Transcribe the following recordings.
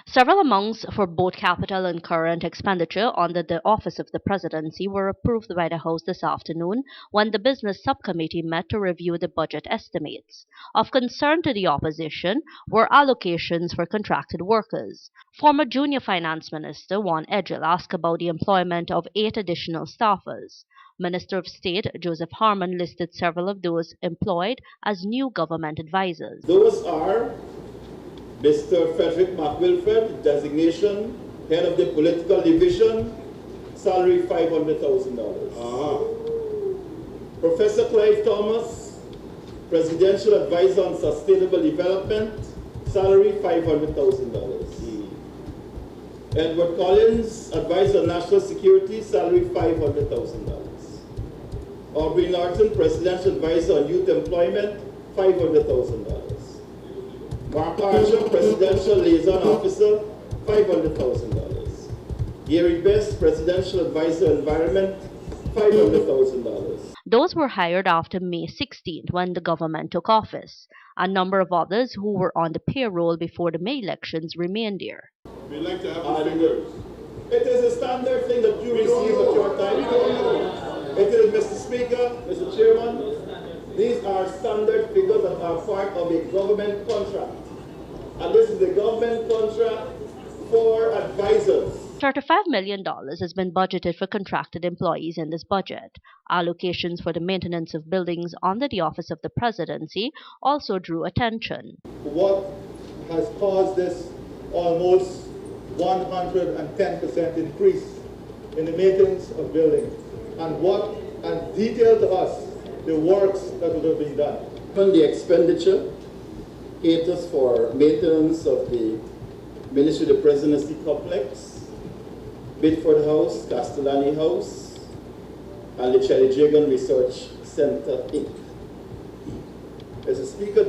Several amounts for both capital and current expenditure under the Office of the Presidency were approved by the House this afternoon when the Business Subcommittee met to review the budget estimates. Of concern to the opposition were allocations for contracted workers. Former Junior Finance Minister Juan Edgell asked about the employment of 8 additional staffers. Minister of State Joseph Harmon listed several of those employed as new government advisors. Those are Mr. Frederick McWilford, designation, head of the political division, salary $500,000. Professor Clive Thomas, presidential advisor on sustainable development, salary $500,000. Edward Collins, advisor on national security, salary $500,000. Aubrey Norton, presidential advisor on youth employment, $500,000. Mark Archer, presidential liaison officer, $500,000. Gary Best, presidential advisor on environment, $500,000. Those were hired after May 16th when the government took office. A number of others who were on the payroll before the May elections remained there. We'd like to have the figures. It is a standard thing that you receive at your time. It is, Mr. Speaker, Mr. Chairman, these are standard figures that are part of a government contract. And this is the government contract for advisors. $35 million has been budgeted for contracted employees in this budget. Allocations for the maintenance of buildings under the Office of the Presidency also drew attention. What has caused this almost 110% increase in the maintenance of buildings, and detail to us the works that would have been done. On the expenditure, caters for maintenance of the Ministry of the Presidency complex, Bidford House, Castellani House, and the Chelijagan Research Center, Inc. Mr. Speaker,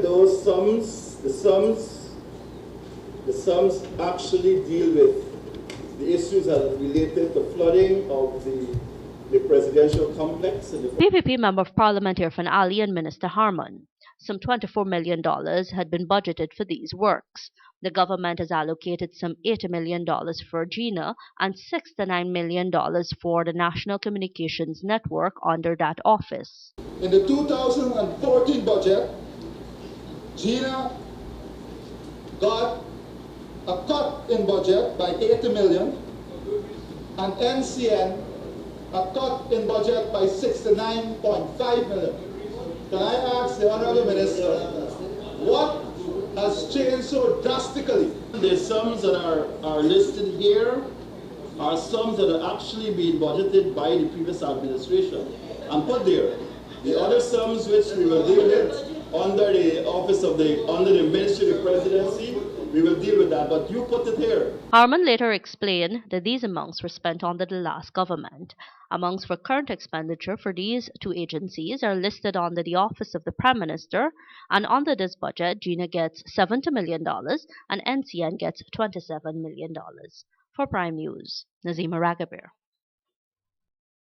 the sums actually deal with the issues that are related to flooding of the presidential complex. PPP Member of Parliament Irfan Ali and Minister Harmon. Some $24 million had been budgeted for these works. The government has allocated some $80 million for GINA and $69 million for the National Communications Network under that office. In the 2014 budget, GINA got a cut in budget by $80 million, and NCN a cut in budget by $69.5 million. Can I ask the Honorable Minister, what has changed so drastically? The sums that are listed here are sums that are actually being budgeted by the previous administration and put there. The other sums which we will deal with under the Ministry of the Presidency, we will deal with that, but you put it here. Harmon later explained that these amounts were spent under the last government. Amounts for current expenditure for these two agencies are listed under the Office of the Prime Minister, and under this budget, GINA gets $70 million and NCN gets $27 million. For Prime News, Nazima Ragabir.